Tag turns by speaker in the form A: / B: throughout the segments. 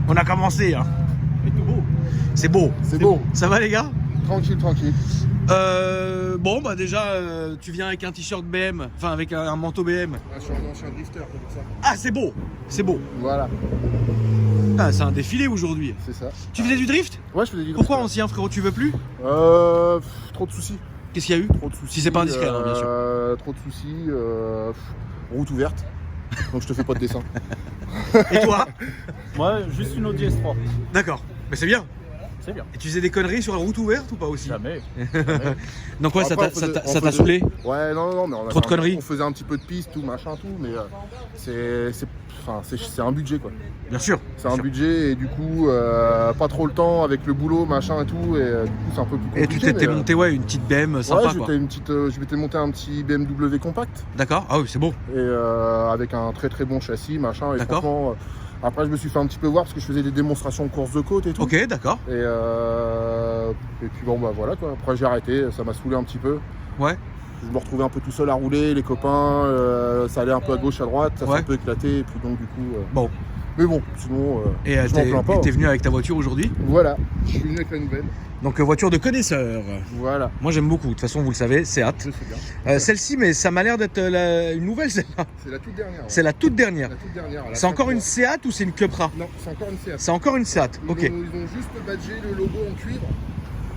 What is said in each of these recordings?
A: On a commencé, hein.
B: C'est tout beau.
A: C'est beau.
B: C'est beau.
A: Ça va les gars?
B: Tranquille, tranquille.
A: Bon bah déjà tu viens avec un t-shirt BM, enfin avec un manteau BM.
B: Je suis un ancien drifter comme ça.
A: Ah c'est beau, c'est beau.
B: Voilà,
A: Ah, c'est un défilé aujourd'hui.
B: c'est ça.
A: Tu faisais du drift?
B: Ouais, je faisais du drift.
A: Pourquoi ancien frérot tu veux plus?
B: Trop de soucis.
A: Qu'est-ce qu'il y a eu?
B: Trop de soucis.
A: Si c'est pas indiscret, hein, bien sûr.
B: Trop de soucis. Route ouverte. Donc je te fais pas de dessin.
A: Et toi?
C: Moi, juste une Audi S3.
A: D'accord, mais c'est bien.
C: C'est bien.
A: Et tu faisais des conneries sur la route ouverte ou pas aussi?
C: Jamais.
A: Donc ouais, ça
B: Après,
A: t'a saoulé?
B: Ouais, non, mais
A: Trop de conneries.
B: On faisait un petit peu de piste, tout, machin, tout, mais c'est un budget quoi.
A: Bien sûr.
B: C'est un budget et du coup, pas trop le temps avec le boulot, machin et tout, et du coup c'est un peu plus compliqué.
A: Et tu t'étais
B: mais,
A: monté ouais, une petite BM sympa
B: ouais,
A: quoi.
B: je m'étais monté un petit BMW compact
A: D'accord. Ah oui, c'est beau.
B: et avec un très très bon châssis, machin, et
A: D'accord.
B: franchement, après je me suis fait un petit peu voir parce que je faisais des démonstrations de course de côte et tout.
A: Ok, d'accord.
B: Et puis bon bah voilà quoi, après j'ai arrêté, ça m'a saoulé un petit peu.
A: Ouais.
B: Je me retrouvais un peu tout seul à rouler, les copains, ça allait un peu à gauche, à droite, ça s'est
A: Ouais.
B: un peu éclaté, et puis donc du coup...
A: Bon.
B: Mais bon, sinon,
A: Et
B: je m'en plains pas.
A: t'es venu avec ta voiture aujourd'hui?
B: Voilà, je suis venu avec la nouvelle.
A: Donc voiture de connaisseur.
B: Voilà,
A: Moi j'aime beaucoup. De toute façon, vous le savez, Seat.
B: je sais bien.
A: Celle-ci, mais ça m'a l'air d'être une nouvelle celle-là.
B: C'est la toute dernière. Ouais.
A: C'est la toute dernière.
B: La toute dernière.
A: C'est encore une Seat ou c'est une Cupra?
B: Non, c'est encore une Seat.
A: C'est encore une Seat. Ok.
B: Ils ont juste badgé le logo en cuivre.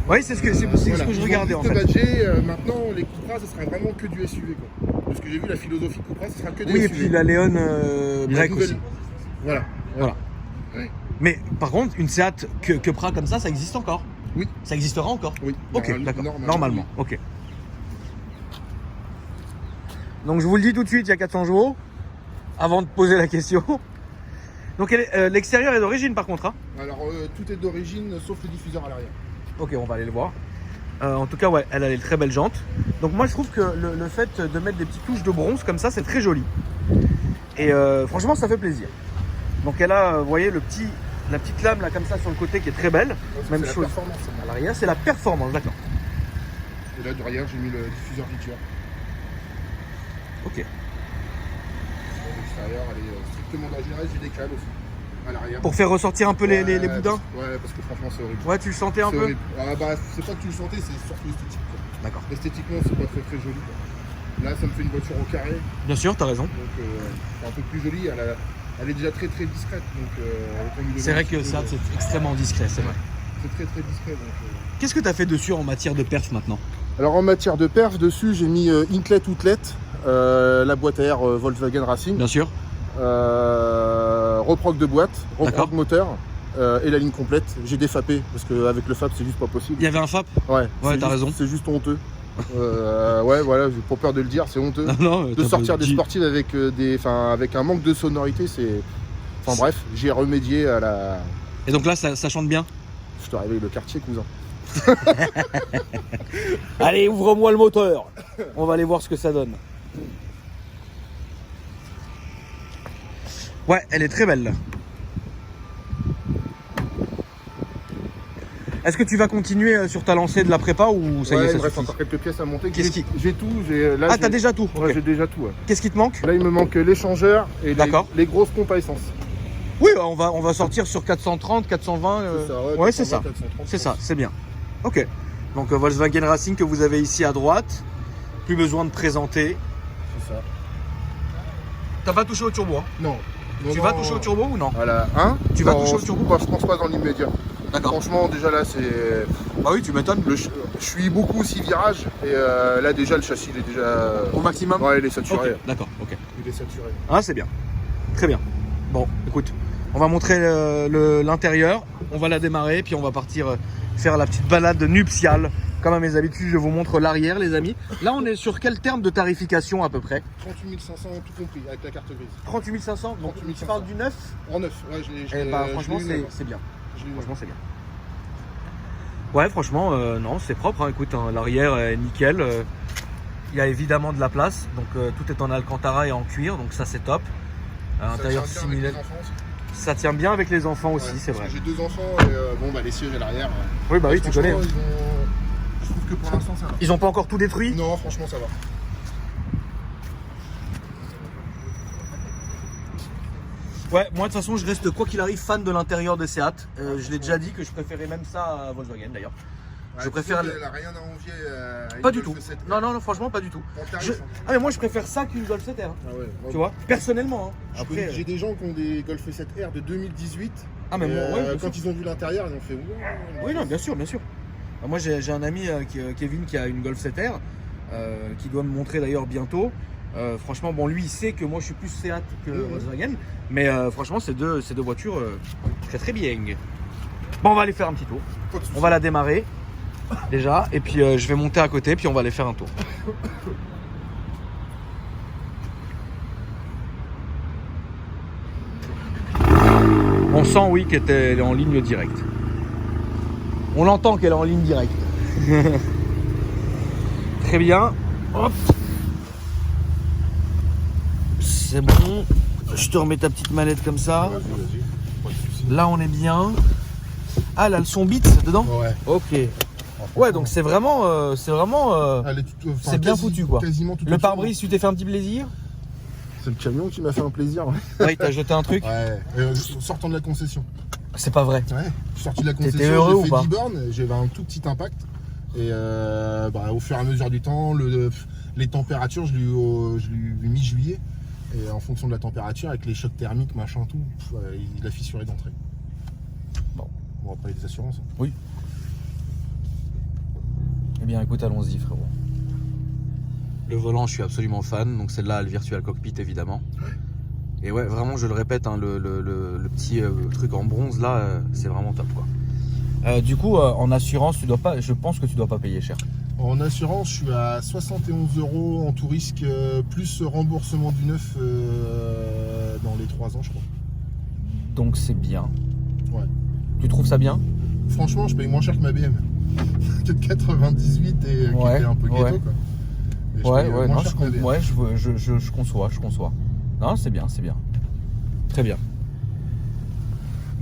A: Oui, c'est ce que je regardais en fait.
B: Badgé, maintenant, les Cupra, ça sera vraiment que du SUV quoi. Parce que j'ai vu la philosophie Cupra, ça sera que des
A: Oui, et
B: SUV.
A: puis la Léon
B: La
A: Break
B: nouvelle-
A: aussi.
B: Voilà.
A: Voilà.
B: Ouais.
A: Mais par contre, une Seat Cupra comme ça existe encore?
B: Oui.
A: Ça existera encore?
B: Oui.
A: Ok, d'accord. Normalement.
B: oui.
A: Ok. Donc je vous le dis tout de suite, il y a 400 chevaux. Avant de poser la question. Donc l'extérieur est d'origine par contre. Hein.
B: Alors, tout est d'origine, sauf le diffuseur à l'arrière.
A: Ok, on va aller le voir. En tout cas, ouais, elle a des très belles jantes. Donc moi, je trouve que le fait de mettre des petites touches de bronze comme ça, c'est très joli. Et franchement, ça fait plaisir. Donc elle a, vous voyez, la petite lame là comme ça sur le côté qui est très belle. Même
B: C'est la
A: chose
B: performance.
A: à l'arrière, c'est la performance, d'accord.
B: Et là, derrière, j'ai mis le diffuseur Victor.
A: Ok.
B: L'extérieur, elle est strictement d'origine. J'ai des cales aussi. À l'arrière.
A: Pour faire ressortir un peu les
B: Ouais,
A: boudins.
B: Ouais, parce que franchement, c'est horrible.
A: Ouais, tu le sentais un
B: C'est
A: peu.
B: horrible. Ah bah, c'est pas que tu le sentais, c'est surtout esthétique. Quoi.
A: D'accord.
B: Esthétiquement, c'est pas très très joli. Quoi. Là, ça me fait une voiture au carré,
A: Bien sûr, t'as raison.
B: donc c'est un peu plus joli. Elle est déjà très très discrète. Donc, autant lui donner
A: C'est
B: un
A: vrai
B: petit
A: que
B: peu
A: ça,
B: de-
A: c'est extrêmement discret, c'est vrai.
B: C'est très très discret. Donc,
A: Qu'est-ce que t'as fait dessus en matière de perf maintenant?
B: Alors en matière de perf, dessus, j'ai mis Inklet Outlet, la boîte à air Volkswagen Racing,
A: Bien sûr.
B: reproc de boîte, reproc
A: D'accord.
B: de moteur. Et la ligne complète, j'ai défapé parce qu'avec le FAP c'est juste pas possible.
A: Il y avait un FAP?
B: Ouais,
A: Ouais,
B: c'est
A: t'as raison.
B: C'est juste honteux. Ouais, voilà, j'ai pas peur de le dire, c'est honteux.
A: Non,
B: De sortir des sportives avec avec un manque de sonorité, c'est. Enfin bref, j'ai remédié à la.
A: Et donc là, ça chante bien?
B: Je te réveille le quartier, cousin.
A: Allez, ouvre-moi le moteur. On va aller voir ce que ça donne. Ouais, elle est très belle là. Est-ce que tu vas continuer sur ta lancée de la prépa ou ça y est,
B: Ouais,
A: ça
B: il me reste
A: suffit?
B: encore quelques pièces à monter.
A: Qu'est-ce qui-
B: J'ai tout. Là,
A: Ah, t'as déjà tout?
B: Ouais,
A: Ok.
B: j'ai déjà tout. Ouais.
A: Qu'est-ce qui te manque?
B: Là, il me manque l'échangeur et
A: D'accord.
B: les grosses pompes à essence.
A: Oui, on va sortir sur 430, 420.
B: C'est ça,
A: ouais, c'est
B: 420,
A: ça.
B: 430,
A: C'est ça, c'est bien. Ok. Donc Volkswagen Racing que vous avez ici à droite. Plus besoin de présenter.
B: C'est ça.
A: T'as pas touché au turbo, hein?
B: Non.
A: Tu vas toucher au turbo ou non?
B: Voilà. Hein?
A: Tu vas
B: Non,
A: toucher au turbo?
B: Bah, je pense pas dans l'immédiat.
A: D'accord.
B: Franchement, déjà là, c'est.
A: Bah oui, tu m'étonnes.
B: Je suis beaucoup 6 virages et là, déjà, le châssis, il est déjà.
A: Au maximum?
B: Ouais, il est saturé.
A: Ok, d'accord, ok.
B: Il est saturé.
A: Ah, c'est bien. Très bien. Bon, écoute, on va montrer l'intérieur, on va la démarrer, puis on va partir faire la petite balade nuptiale. Comme à mes habitudes, je vous montre l'arrière, les amis. Là, on est sur quel terme de tarification à peu près?
B: 38 500 tout compris, avec la carte grise.
A: 38 500. Donc,
B: 38
A: tu parles du neuf?
B: En neuf, ouais, je
A: Eh
B: l'ai.
A: bah,
B: je
A: franchement,
B: l'ai eu neuf.
A: c'est bien.
B: Je l'ai eu neuf.
A: Franchement, c'est bien. Ouais, franchement, non, c'est propre. Hein. Écoute, hein, l'arrière est nickel. Il y a évidemment de la place. Donc, tout est en alcantara et en cuir. Donc, ça, c'est top. À l'intérieur
B: Ça tient bien avec
A: similaire.
B: les enfants aussi.
A: Ça tient bien avec les enfants aussi,
B: Ouais,
A: c'est
B: parce
A: vrai.
B: que j'ai 2 enfants et bon, bah, les sièges à l'arrière.
A: Oui, bah oui, tu
B: franchement,
A: connais.
B: Je trouve que pour l'instant, ça va.
A: Ils ont pas encore tout détruit?
B: Non, franchement, ça va.
A: Ouais, moi de toute façon, je reste quoi qu'il arrive fan de l'intérieur des Seat. Je l'ai déjà dit que je préférais même ça à Volkswagen d'ailleurs. Je préfère.
B: Elle a rien à envier à une
A: Pas du
B: Golf
A: tout.
B: 7R.
A: Non, franchement, pas du tout.
B: Pour le tarif,
A: Je-
B: hein.
A: Ah, mais moi, je préfère ça qu'une Golf 7R.
B: Ah ouais,
A: Tu vois, personnellement. Hein.
B: Après,
A: Après,
B: j'ai des gens qui ont des Golf 7R de 2018.
A: ah, mais
B: et,
A: moi, ouais, bien
B: quand
A: sûr.
B: ils ont vu l'intérieur, ils ont fait
A: Oui, non, bien sûr, bien sûr. Ah, moi, j'ai un ami, Kevin, qui a une Golf 7R, qui doit me montrer d'ailleurs bientôt. Franchement, bon, lui, il sait que moi, je suis plus Seat que Volkswagen. Mais franchement, ces deux voitures, très très bien. Bon, on va aller faire un petit tour. On va la démarrer, déjà. Et puis, je vais monter à côté, puis on va aller faire un tour. On sent, oui, qu'elle est en ligne directe. On l'entend qu'elle est en ligne directe. Très bien. Hop. C'est bon. Je te remets ta petite manette comme ça.
B: Vas-y. Pas de soucis.
A: Là, on est bien. Ah, là, le son Beats dedans.
B: Ouais.
A: Ok. Ouais, donc c'est vraiment,
B: Elle est toute- enfin,
A: c'est bien
B: quasi-
A: foutu, quoi.
B: Quasiment tout
A: le
B: entière.
A: pare-brise. Tu t'es fait un petit plaisir?
B: C'est le camion qui m'a fait un plaisir. Ouais.
A: Ouais, il t'a jeté un truc.
B: Ouais. Sortant de la concession.
A: C'est pas vrai.
B: Ouais. Je suis sorti de la concession.
A: T'étais heureux
B: j'ai
A: ou
B: fait
A: pas
B: 10 bornes. J'avais un tout petit impact. Et au fur et à mesure du temps, les températures, je l'ai eu mi-juillet. Et en fonction de la température, avec les chocs thermiques, machin, tout, il a fissuré d'entrée.
A: Bon.
B: On va parler des assurances.
A: Oui. Eh bien, écoute, allons-y, frérot. Le volant, je suis absolument fan. Donc celle-là, le Virtual Cockpit, évidemment. Et ouais, vraiment, je le répète, hein, le petit truc en bronze là, c'est vraiment top, quoi. Du coup, en assurance, je pense que tu dois pas payer cher.
B: En assurance, je suis à 71 € en tout risque, plus remboursement du neuf dans les 3 ans, je crois.
A: Donc c'est bien.
B: Ouais.
A: Tu trouves ça bien?
B: Franchement, je paye moins cher que ma BM. Que de 98 et qui
A: Ouais,
B: était un peu ghetto,
A: ouais.
B: quoi. Et je
A: Ouais,
B: paye
A: ouais,
B: moins
A: non,
B: cher que ma BM.
A: je conçois. Non, c'est bien. Très bien.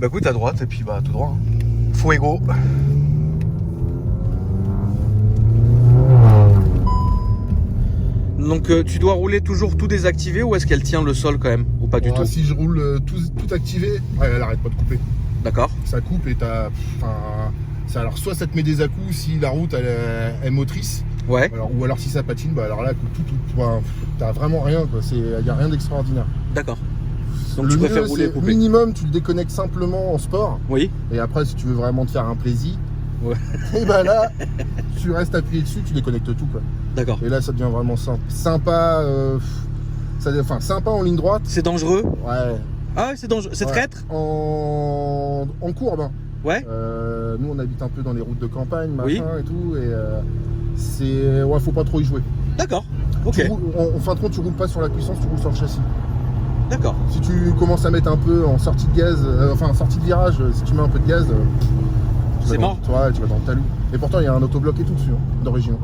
A: Bah écoute, à droite et puis bah tout droit. Hein. Fuego. Donc tu dois rouler toujours tout désactivé ou est-ce qu'elle tient le sol quand même? Ou pas du tout?
B: Si je roule tout activé, ouais, elle arrête pas de couper.
A: D'accord.
B: Ça coupe et t'as. Enfin, alors soit ça te met des à-coups si la route elle est motrice.
A: Ouais.
B: Ou alors si ça patine, bah alors là t'as vraiment rien, quoi. Il n'y a rien d'extraordinaire.
A: D'accord. Donc
B: Le
A: tu préfères
B: mieux,
A: rouler
B: c'est
A: coupé?
B: minimum, tu le déconnectes simplement en sport.
A: Oui.
B: Et après, si tu veux vraiment te faire un plaisir,
A: Ouais.
B: et bah là, tu restes appuyé dessus, tu déconnectes tout, quoi.
A: D'accord.
B: Et là, ça devient vraiment sympa. Sympa en ligne droite.
A: C'est dangereux?
B: Ouais.
A: Ah ouais, c'est dangereux. C'est
B: Ouais.
A: traître?
B: En courbe. Hein.
A: Ouais.
B: Nous, on habite un peu dans les routes de campagne, machin
A: Oui.
B: et tout. Et faut pas trop y jouer.
A: D'accord. Ok.
B: Tu roules- en fin de compte, tu roules pas sur la puissance, tu roules sur le châssis.
A: D'accord.
B: Si tu commences à mettre un peu en sortie de gaz, sortie de virage, si tu mets un peu de gaz,
A: C'est mort.
B: Ouais, tu vas dans le talus. Et pourtant, il y a un autobloc et tout dessus, hein, d'origine.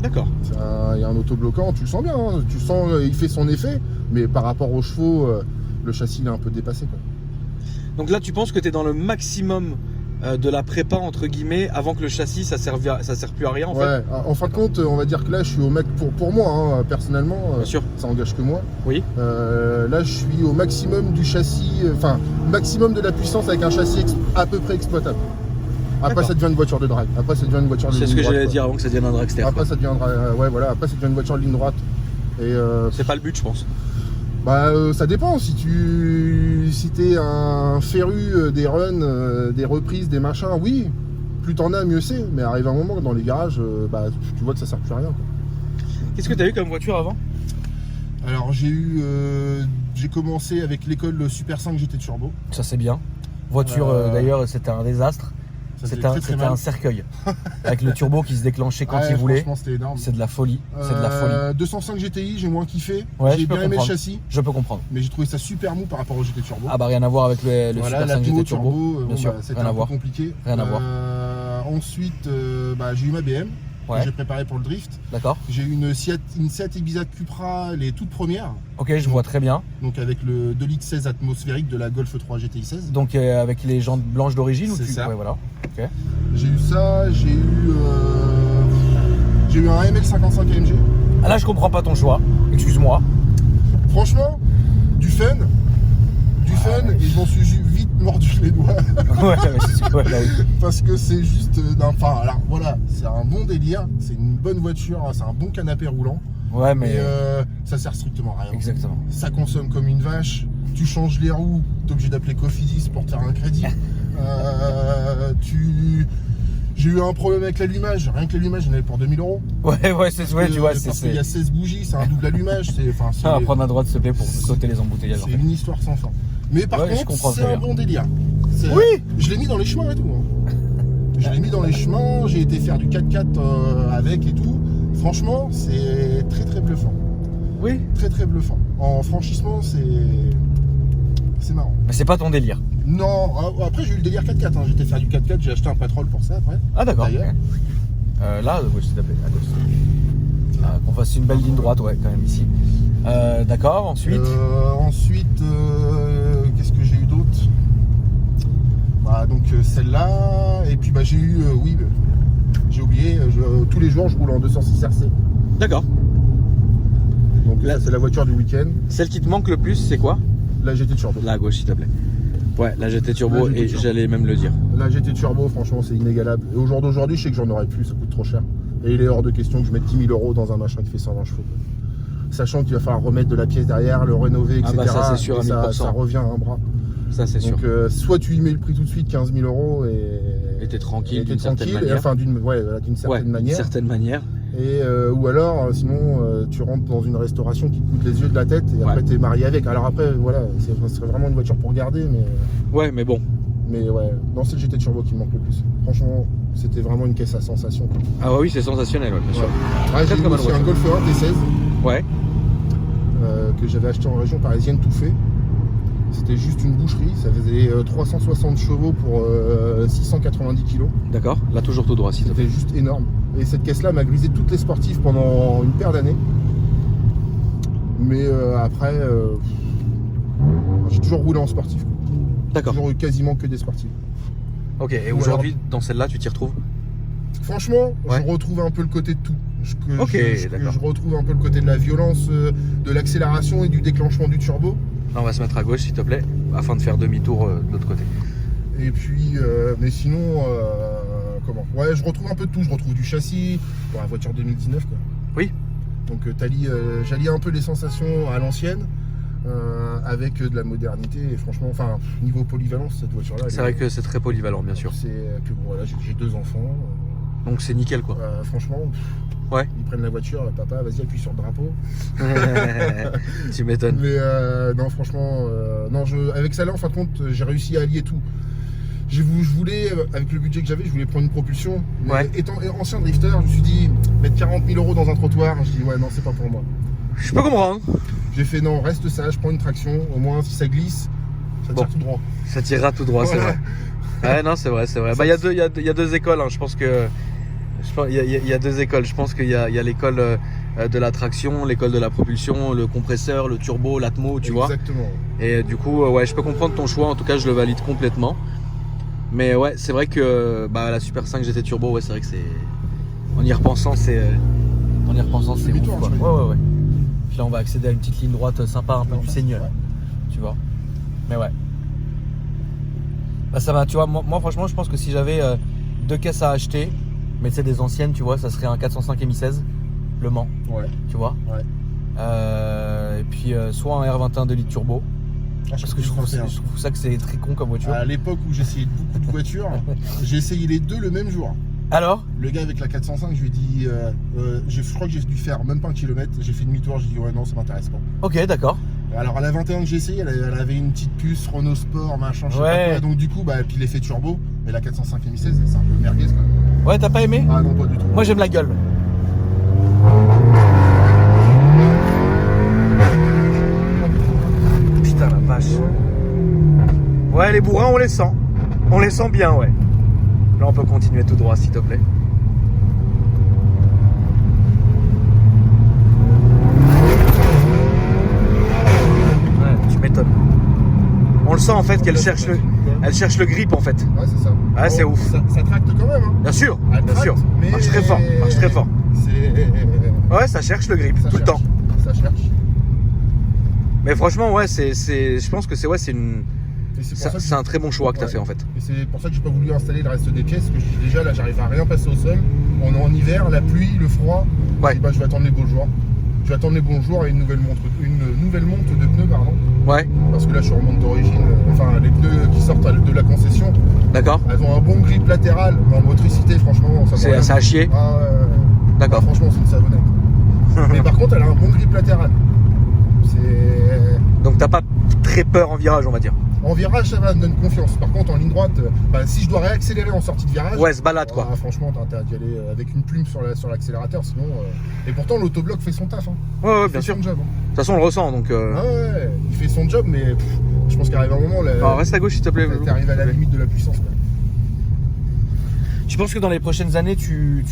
A: D'accord.
B: Il y a un autobloquant, tu le sens bien, hein, tu sens, il fait son effet, mais par rapport aux chevaux, le châssis il est un peu dépassé, quoi.
A: Donc là, tu penses que tu es dans le maximum de la prépa, entre guillemets, avant que le châssis, ça sert plus à rien en fait?
B: Ouais, en fin de compte, on va dire que là, je suis au pour moi, hein, personnellement,
A: Bien sûr.
B: ça engage que moi.
A: Oui.
B: Là, je suis au maximum du châssis, maximum de la puissance avec un châssis à peu près exploitable. Après,
A: D'accord.
B: ça devient une voiture de drag. Après, ça devient une voiture de
A: C'est
B: ligne
A: ce que
B: droite,
A: j'allais
B: quoi.
A: dire avant que ça devienne un dragster.
B: Après, ça deviendra, après, ça devient une voiture de ligne droite. Et
A: C'est pas le but, je pense.
B: ça dépend. Si t'es un féru des runs, des reprises, des machins, oui. Plus t'en as, mieux c'est. Mais arrive un moment que dans les garages, tu vois que ça sert plus à rien, quoi.
A: Qu'est-ce que tu as eu comme voiture avant?
B: Alors j'ai commencé avec l'école Super 5 GT Turbo.
A: Ça c'est bien. Voiture, d'ailleurs, c'était un désastre.
B: Ça
A: C'était
B: faisait très
A: un
B: mal.
A: cercueil. Avec le turbo qui se déclenchait quand
B: Ouais,
A: il voulait.
B: franchement, c'était énorme.
A: C'est de la folie. C'est de la folie.
B: 205 GTI, j'ai moins kiffé.
A: Ouais,
B: J'ai
A: je peux
B: bien aimé le
A: comprendre.
B: châssis,
A: Je peux comprendre.
B: mais j'ai trouvé ça super mou par rapport au GT Turbo.
A: Ah bah rien à voir avec le
B: Voilà,
A: Super 5
B: l'Atmo
A: GT Turbo. Bien sûr,
B: c'était
A: rien à
B: un peu
A: voir.
B: compliqué.
A: Rien à voir.
B: Ensuite, j'ai eu ma BM
A: Ouais.
B: que j'ai préparée pour le drift.
A: D'accord.
B: J'ai eu une Seat Ibiza Cupra, les toutes premières,
A: Ok, je vois très bien.
B: donc avec le 2 litres 16 atmosphérique de la Golf 3 GTI 16.
A: Donc avec les jantes blanches d'origine ou
B: C'est
A: tu...
B: ça.
A: Ouais, voilà. Ok.
B: J'ai eu ça, j'ai eu un ML55 AMG.
A: Ah, là, je comprends pas ton choix. Excuse-moi.
B: Franchement, du fun, du fun et je m'en suis vite mordu les doigts.
A: Ouais, mais c'est sûr, ouais, bah oui.
B: Parce que c'est juste. Enfin, alors voilà, c'est un bon délire, c'est une bonne voiture, c'est un bon canapé roulant.
A: Ouais, mais.
B: Ça sert strictement à rien.
A: Exactement.
B: Ça consomme comme une vache. Tu changes les roues, t'es obligé d'appeler Cofidis pour te faire un crédit. J'ai eu un problème avec l'allumage, rien que l'allumage, j'en avais pour 2000 €.
A: Ouais, c'est ouais, tu vois,
B: Parce qu'il y a 16 bougies, c'est un double allumage.
A: Ça va prendre à droite, s'il te plaît, pour sauter les embouteillages.
B: C'est une histoire sans fin. Mais par contre, c'est un bon délire.
A: Oui.
B: Je l'ai mis dans les chemins et tout. Hein. Je l'ai mis dans les chemins, j'ai été faire du 4x4 avec et tout. Franchement, c'est très très bluffant.
A: Oui.
B: Très très bluffant. En franchissement, c'est marrant.
A: Mais c'est pas ton délire.
B: Non, après j'ai eu le délire 4x4. Hein. J'étais faire du 4x4, j'ai acheté un Patrol pour ça après.
A: Ah d'accord.
B: D'ailleurs.
A: Là, ouais, s'il te plaît, à gauche. Qu'on fasse une belle ligne droite, ouais, quand même ici. D'accord, ensuite.
B: Qu'est-ce que j'ai eu d'autre? Donc celle-là, et puis j'ai eu, j'ai oublié, tous les jours je roule en 206 RC.
A: D'accord.
B: Donc là c'est la voiture du week-end.
A: Celle qui te manque le plus, c'est quoi?
B: La GT Turbo.
A: Là à gauche, s'il te plaît. Ouais, la GT Turbo, et j'allais même le dire.
B: La GT Turbo, franchement, c'est inégalable. Et au jour d'aujourd'hui, je sais que j'en aurais plus, ça coûte trop cher. Et il est hors de question que je mette 10 000 € dans un machin qui fait 120 chevaux. Sachant qu'il va falloir remettre de la pièce derrière, le rénover, etc.
A: Ça c'est sûr, à 1000%.
B: Ça revient à un bras.
A: Ça c'est sûr.
B: Donc soit tu y mets le prix tout de suite, 15 000 € et
A: t'es tranquille d'une certaine manière.
B: Enfin, d'une certaine manière.
A: D'une certaine manière.
B: Et ou alors, sinon, tu rentres dans une restauration qui te coûte les yeux de la tête et après t'es marié avec. Alors après, voilà, ce serait vraiment une voiture pour garder, mais.
A: Ouais, mais bon.
B: Mais ouais, non, c'est le GT Turbo qui me manque le plus. Franchement, c'était vraiment une caisse à sensation. Quoi.
A: Ah ouais, oui, c'est sensationnel, ouais, bien sûr.
B: Ouais, j'ai eu aussi un Golf 1 T16.
A: Ouais.
B: Que j'avais acheté en région parisienne tout fait. C'était juste une boucherie, ça faisait 360 chevaux pour 690 kg.
A: D'accord, là toujours tout droit,
B: C'était juste énorme. Et cette caisse-là m'a grisé toutes les sportives pendant une paire d'années. Mais après, j'ai toujours roulé en sportif.
A: D'accord.
B: Toujours eu quasiment que des sportifs.
A: Ok, et aujourd'hui, dans celle-là, tu t'y retrouves?
B: Franchement, je retrouve un peu le côté de tout. Je retrouve un peu le côté de la violence, de l'accélération et du déclenchement du turbo.
A: Là, on va se mettre à gauche, s'il te plaît, afin de faire demi-tour de l'autre côté.
B: Et puis, mais sinon, ouais, je retrouve un peu de tout. Je retrouve du châssis, la voiture 2019, quoi.
A: Oui.
B: Donc, j'allie un peu les sensations à l'ancienne. Avec de la modernité et franchement, enfin niveau polyvalence, cette voiture là
A: c'est vrai que c'est très polyvalent, bien sûr.
B: C'est que voilà, j'ai 2 enfants,
A: donc c'est nickel quoi.
B: Franchement,
A: ouais,
B: ils prennent la voiture, papa vas-y appuie sur le drapeau.
A: Tu m'étonnes.
B: Mais non franchement, non, avec ça là en fin de compte j'ai réussi à allier tout. Je voulais, avec le budget que j'avais, je voulais prendre une propulsion. Mais étant ancien drifter, je me suis dit mettre 40 000 € dans un trottoir, je dis ouais non c'est pas pour moi.
A: Je peux comprendre.
B: J'ai fait non, reste sage, prends une traction, au moins si ça glisse, ça tire tout droit.
A: Ça tirera tout droit, c'est vrai. Ouais, non, c'est vrai. Bah, il y a deux écoles, hein. Je pense que. Il y a 2 écoles. Je pense qu'il y a l'école de la traction, l'école de la propulsion, le compresseur, le turbo, l'atmo, tu vois.
B: Exactement.
A: Et du coup, ouais, je peux comprendre ton choix. En tout cas, je le valide complètement. Mais ouais, c'est vrai que la Super 5 GT Turbo, ouais, c'est vrai que c'est. En y repensant, c'est ouf, quoi. Ouais. Puis là, on va accéder à une petite ligne droite sympa, un peu du Seigneur, tu vois. Mais ouais. Ça va, tu vois. Moi, franchement, je pense que si j'avais 2 caisses à acheter, mais c'est des anciennes, tu vois, ça serait un 405 Mi16 Le Mans.
B: Ouais.
A: Tu vois.
B: Ouais.
A: Et puis soit un R21 2 litres turbo. Parce que je trouve ça que c'est très con comme voiture.
B: À l'époque où j'essayais beaucoup de voitures, j'ai essayé les 2 le même jour.
A: Alors?
B: Le gars avec la 405, je lui ai dit, je crois que j'ai dû faire même pas 1 kilomètre, j'ai fait demi-tour, j'ai dit ouais non ça m'intéresse pas.
A: Ok, d'accord.
B: Alors à la 21 que j'ai essayé, elle avait une petite puce Renault Sport, machin, je sais pas quoi. Donc du coup, puis l'effet turbo, mais la 405 Mi16, c'est un peu merguez quand même.
A: Ouais, t'as pas aimé?
B: Ah non, pas du tout.
A: Moi j'aime la gueule. Putain la vache. Ouais, les bourrins on les sent. On les sent bien, ouais. Là on peut continuer tout droit s'il te plaît. Ouais, tu m'étonnes. On le sent en fait qu'elle cherche le grip en fait.
B: Ouais, c'est ça.
A: Ouais, c'est ouf.
B: Ça tracte quand même. Hein.
A: Bien sûr,
B: Elle
A: bien
B: tracte,
A: sûr.
B: Mais
A: Marche très fort. Ouais, ça cherche le grip tout le temps.
B: Ça cherche.
A: Mais franchement, ouais, je pense que c'est une.
B: Et c'est pour ça que
A: C'est un très bon choix que tu as
B: Ouais.
A: fait en fait.
B: Et c'est pour ça que j'ai pas voulu installer le reste des pièces, parce que je dis déjà là j'arrive à rien passer au sol. On est en hiver, la pluie, le froid.
A: Ouais.
B: Et bah je vais attendre les beaux jours. Je vais attendre les bons jours et une nouvelle monte de pneus pardon.
A: Ouais,
B: Parce que là je suis en monte d'origine, enfin les pneus qui sortent de la concession,
A: d'accord.
B: elles ont un bon grip latéral, mais en motricité franchement ça vaut rien.
A: Ça a chier.
B: Ah,
A: D'accord.
B: franchement c'est une savonnette. Mais par contre elle a un bon grip latéral. C'est...
A: Donc t'as pas très peur en virage, on va dire.
B: En virage, ça va, me donne confiance. Par contre, en ligne droite, si je dois réaccélérer en sortie de virage,
A: Ouais, se balade quoi.
B: franchement, t'as intérêt d'y aller avec une plume sur l'accélérateur, sinon. Et pourtant, l'autobloc fait son taf. Hein.
A: Ouais,
B: Il
A: bien
B: fait
A: sûr.
B: son
A: De
B: job. Hein.
A: toute façon, on le ressent donc.
B: Ah ouais, il fait son job, mais je pense qu'arrive un moment, là,
A: Alors, reste à gauche s'il te plaît.
B: t'arrives à la limite de la puissance. Quoi.
A: Tu penses que dans les prochaines années, tu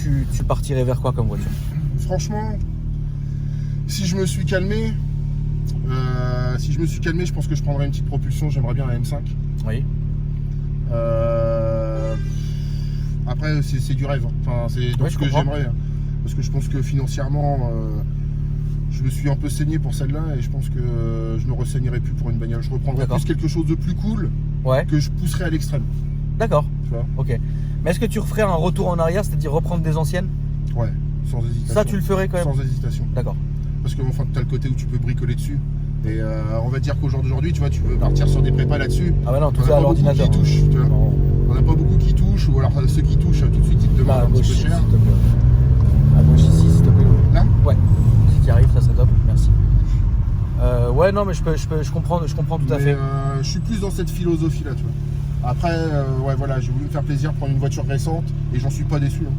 A: partirais vers quoi comme voiture?
B: Franchement, si je me suis calmé, je pense que je prendrais une petite propulsion. J'aimerais bien la M5.
A: Oui.
B: Après, c'est du rêve. Hein. Enfin, c'est donc
A: Ouais,
B: ce
A: je
B: que
A: comprends.
B: j'aimerais. Hein. Parce que je pense que financièrement, je me suis un peu saigné pour celle-là et je pense que je ne renseignerai plus pour une bagnole. Je reprendrai
A: D'accord.
B: plus quelque chose de plus cool
A: Ouais.
B: que je pousserai à l'extrême.
A: D'accord.
B: Tu vois?
A: Ok. Mais est-ce que tu referais un retour en arrière, c'est-à-dire reprendre des anciennes?
B: Ouais, sans hésitation.
A: Ça, tu le ferais quand même?
B: Sans hésitation.
A: D'accord.
B: Parce que enfin, tu as le côté où tu peux bricoler dessus. Et on va dire qu'au jour d'aujourd'hui, tu vois, tu veux partir sur des prépas là-dessus.
A: Ah bah non, tout
B: On a
A: ça à
B: pas beaucoup
A: l'ordinateur.
B: qui touchent, tu vois.
A: Non.
B: On n'a pas beaucoup qui touchent, ou alors ceux qui touchent, tout de suite ils te
A: Bah,
B: demandent
A: à
B: un
A: gauche,
B: petit peu
A: s'il
B: cher.
A: te plaît. À gauche ici, s'il te plaît.
B: Là
A: Ouais. Si tu y arrives, ça serait top. Merci. Ouais, non, mais je comprends tout à
B: Mais,
A: fait.
B: je suis plus dans cette philosophie-là, tu vois. Après, ouais, voilà, j'ai voulu me faire plaisir, prendre une voiture récente, et j'en suis pas déçu. Hein.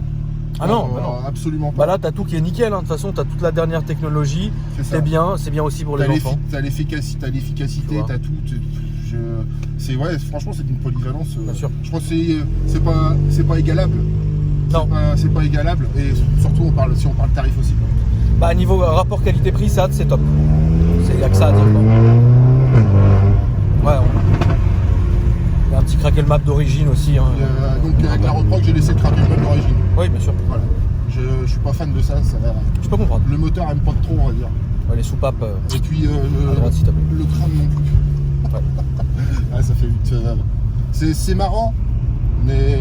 A: Ah non, bah non.
B: Absolument pas.
A: Bah là, t'as tout qui est nickel. Hein. De toute façon, t'as toute la dernière technologie.
B: c'est ça.
A: C'est bien aussi pour les enfants.
B: T'as l'efficacité,
A: Tu vois.
B: t'as tout. Ouais, franchement, c'est une polyvalence.
A: Bien sûr.
B: Je pense que c'est pas égalable.
A: Non.
B: C'est pas égalable, et surtout si on parle tarif aussi. Quoi.
A: Bah niveau rapport qualité-prix, ça c'est top. Il n'y a que ça à dire. Quoi. Ouais, il y a un petit craquel map d'origine aussi. Hein.
B: Donc avec la reproque, j'ai laissé craquer le mode d'origine.
A: Oui, bien sûr.
B: Voilà. Je suis pas fan de ça.
A: Je peux comprendre.
B: Le moteur aime pas trop, on va dire.
A: Ouais, les soupapes
B: Et puis
A: à droite, s'il te plaît.
B: le crâne non plus.
A: Ouais.
B: Ah, ça fait vite. C'est marrant, mais.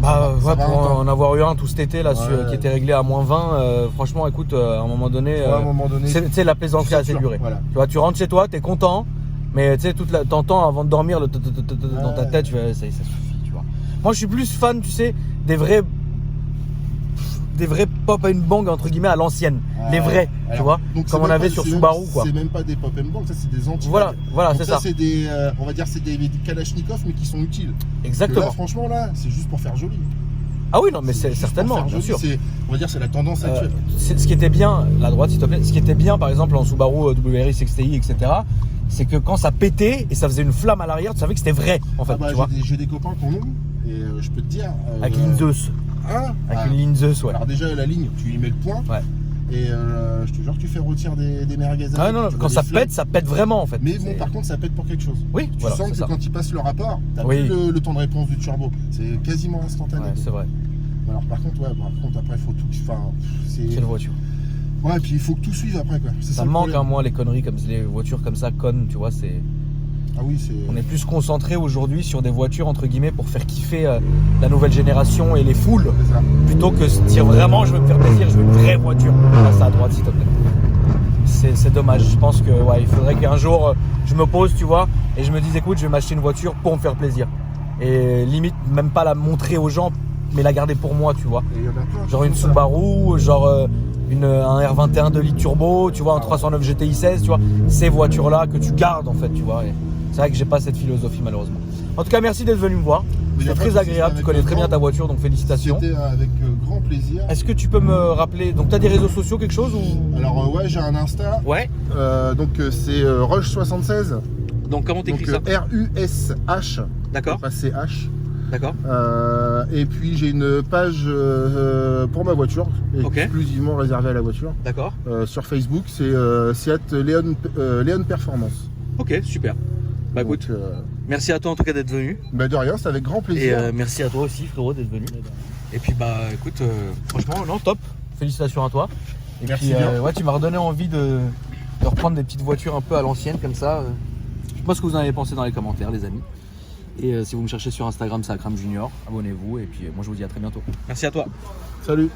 A: Bah
B: ça
A: ouais,
B: va
A: pour
B: un temps.
A: en avoir eu un tout cet été là,
B: Ouais.
A: qui était réglé à moins 20, franchement écoute, à un moment donné,
B: À un moment donné,
A: tu sais la plaisanterie a assez
B: sûr,
A: duré.
B: voilà.
A: Tu vois, tu rentres chez toi, t'es content, mais tu sais, t'entends avant de dormir dans ta tête, tu fais, ça suffit, tu vois. Moi je suis plus fan, tu sais, des vrais pop and bang entre guillemets à l'ancienne, les vrais, tu
B: Alors,
A: vois,
B: donc
A: comme
B: c'est
A: on
B: même
A: avait
B: pas-
A: sur
B: c'est
A: Subaru
B: même-
A: quoi.
B: C'est même pas des pop and bang, ça c'est des anti.
A: Voilà,
B: Donc
A: c'est ça.
B: c'est des, on va dire, c'est des Kalachnikov mais qui sont utiles. Que
A: Exactement.
B: Là, franchement là, c'est juste pour faire joli.
A: Ah oui, non, mais c'est
B: juste
A: certainement,
B: pour faire
A: bien
B: joli.
A: sûr.
B: On va dire, c'est la tendance actuelle.
A: Ce qui était bien, la droite s'il te plaît, ce qui était bien par exemple en Subaru WRX XTI, etc., c'est que quand ça pétait et ça faisait une flamme à l'arrière, tu savais que c'était vrai en fait,
B: Ah bah,
A: tu vois.
B: j'ai des copains qui en ont, et je peux te dire.
A: Avec une Zeus.
B: Hein
A: Avec une ligne Zeus, ouais.
B: Alors déjà la ligne, tu y mets le point.
A: Ouais.
B: Et je te jure que tu fais rôtir des merguez.
A: Ah non,
B: tu vois
A: quand
B: des
A: ça
B: flammes.
A: pète, ça pète vraiment en fait.
B: Mais bon,
A: C'est-
B: par contre, ça pète pour quelque chose.
A: Oui,
B: Tu
A: voilà,
B: sens
A: c'est
B: que
A: ça.
B: quand il passe le rapport, t'as
A: Oui.
B: plus le temps de réponse du turbo. C'est quasiment instantané.
A: Ouais, c'est vrai.
B: Alors par contre, après, il faut tout. Enfin,
A: Quelle voiture.
B: Ouais, et puis il faut que tout suive après, quoi. C'est
A: Ça
B: le
A: me manque,
B: problème.
A: hein, moi, les conneries comme les voitures comme ça, connes, tu vois, c'est.
B: Ah oui, c'est.
A: On est plus concentré aujourd'hui sur des voitures entre guillemets pour faire kiffer la nouvelle génération et les foules,
B: C'est ça.
A: plutôt que se dire vraiment je veux me faire plaisir, je veux une vraie voiture. Passe à droite s'il te plaît. C'est dommage. Je pense que ouais, il faudrait qu'un jour je me pose, tu vois, et je me dise écoute, je vais m'acheter une voiture pour me faire plaisir. Et limite même pas la montrer aux gens, mais la garder pour moi, tu vois.
B: Et il y en a plein qui
A: Genre une
B: font ça.
A: Subaru, genre un R21 2 litres turbo, tu vois, un 309 GTI 16, tu vois. Ces voitures-là que tu gardes en fait, tu vois. Et c'est vrai que j'ai pas cette philosophie malheureusement. En tout cas, merci d'être venu me voir.
B: Mais y a
A: C'était
B: pas de
A: très
B: souci,
A: agréable, tu
B: avec
A: connais
B: le
A: très bien
B: grand-
A: ta voiture, donc félicitations.
B: C'était avec grand plaisir.
A: Est-ce que tu peux me rappeler, donc tu as des réseaux sociaux, quelque chose ou...
B: Alors ouais, j'ai un Insta.
A: Ouais.
B: Donc c'est Rush76.
A: Donc comment
B: Donc RUSH.
A: D'accord,
B: Pas CH.
A: d'accord.
B: Et puis j'ai une page pour ma voiture,
A: Ok.
B: exclusivement réservée à la voiture.
A: D'accord.
B: Sur Facebook, c'est Seat Leon Performance.
A: Ok, super. Bah
B: Donc,
A: écoute, merci à toi en tout cas d'être venu.
B: bah de rien, c'est avec grand plaisir.
A: Et merci à toi aussi frérot d'être venu. Et puis bah écoute, franchement non top, félicitations à toi. Et
B: Merci
A: puis
B: bien.
A: ouais, tu m'as redonné envie de reprendre des petites voitures un peu à l'ancienne comme ça. Je sais pas ce que vous en avez pensé dans les commentaires, les amis. Et si vous me cherchez sur Instagram, c'est Akram Junior. Abonnez-vous et puis moi je vous dis à très bientôt. Merci à toi.
B: Salut.